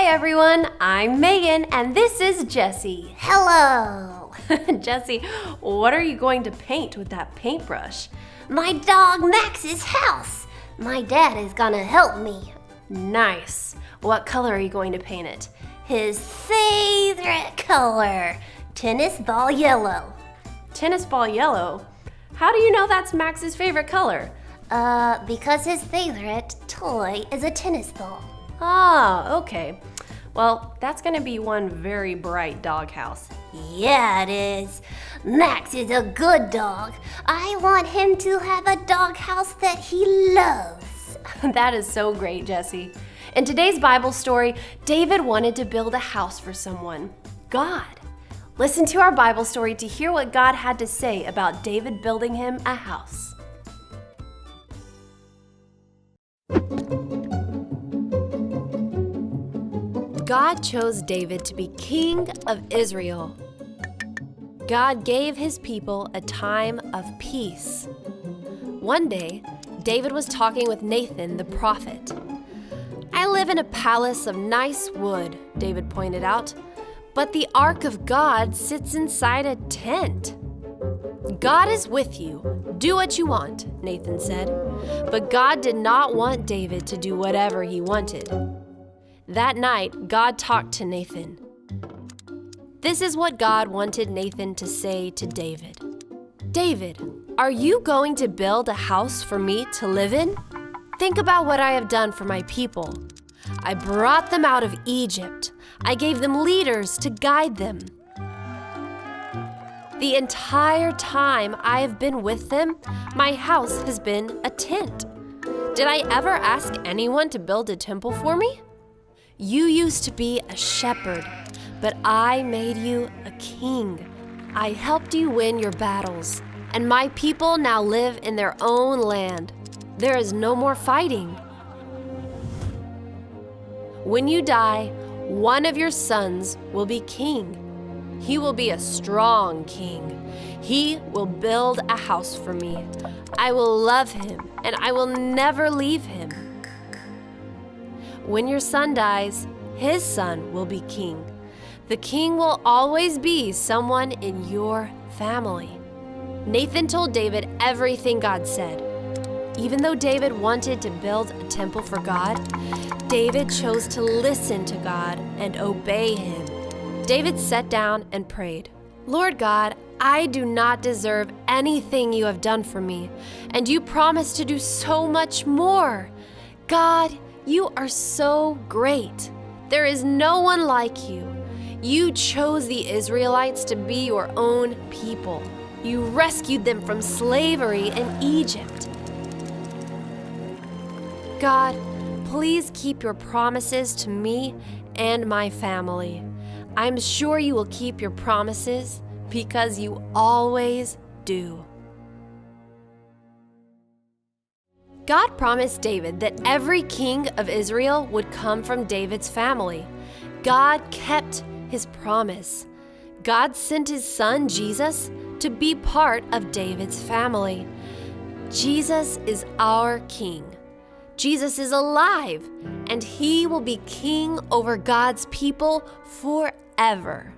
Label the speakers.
Speaker 1: Hi everyone, I'm Megan and this is Jessie.
Speaker 2: Hello!
Speaker 1: Jessie, what are you going to paint with that paintbrush?
Speaker 2: My dog Max's house. My dad is gonna help me.
Speaker 1: Nice. What color are you going to paint it?
Speaker 2: His favorite color, tennis ball yellow.
Speaker 1: Tennis ball yellow? How do you know that's Max's favorite color?
Speaker 2: Because his favorite toy is a tennis ball.
Speaker 1: Ah, okay. Well, that's gonna be one very bright doghouse.
Speaker 2: Yeah, it is. Max is a good dog. I want him to have a doghouse that he loves.
Speaker 1: That is so great, Jessie. In today's Bible story, David wanted to build a house for someone, God. Listen to our Bible story to hear what God had to say about David building him a house. God chose David to be king of Israel. God gave his people a time of peace. One day, David was talking with Nathan the prophet. "I live in a palace of nice wood," David pointed out, "but the ark of God sits inside a tent." "God is with you. Do what you want," Nathan said. But God did not want David to do whatever he wanted. That night, God talked to Nathan. This is what God wanted Nathan to say to David. "David, are you going to build a house for me to live in? Think about what I have done for my people. I brought them out of Egypt. I gave them leaders to guide them. The entire time I have been with them, my house has been a tent. Did I ever ask anyone to build a temple for me? You used to be a shepherd, but I made you a king. I helped you win your battles, and my people now live in their own land. There is no more fighting. When you die, one of your sons will be king. He will be a strong king. He will build a house for me. I will love him, and I will never leave him. When your son dies, his son will be king. The king will always be someone in your family." Nathan told David everything God said. Even though David wanted to build a temple for God, David chose to listen to God and obey him. David sat down and prayed. "Lord God, I do not deserve anything you have done for me, and you promised to do so much more. God, you are so great. There is no one like you. You chose the Israelites to be your own people. You rescued them from slavery in Egypt. God, please keep your promises to me and my family. I'm sure you will keep your promises because you always do." God promised David that every king of Israel would come from David's family. God kept his promise. God sent his son, Jesus, to be part of David's family. Jesus is our king. Jesus is alive, and he will be king over God's people forever.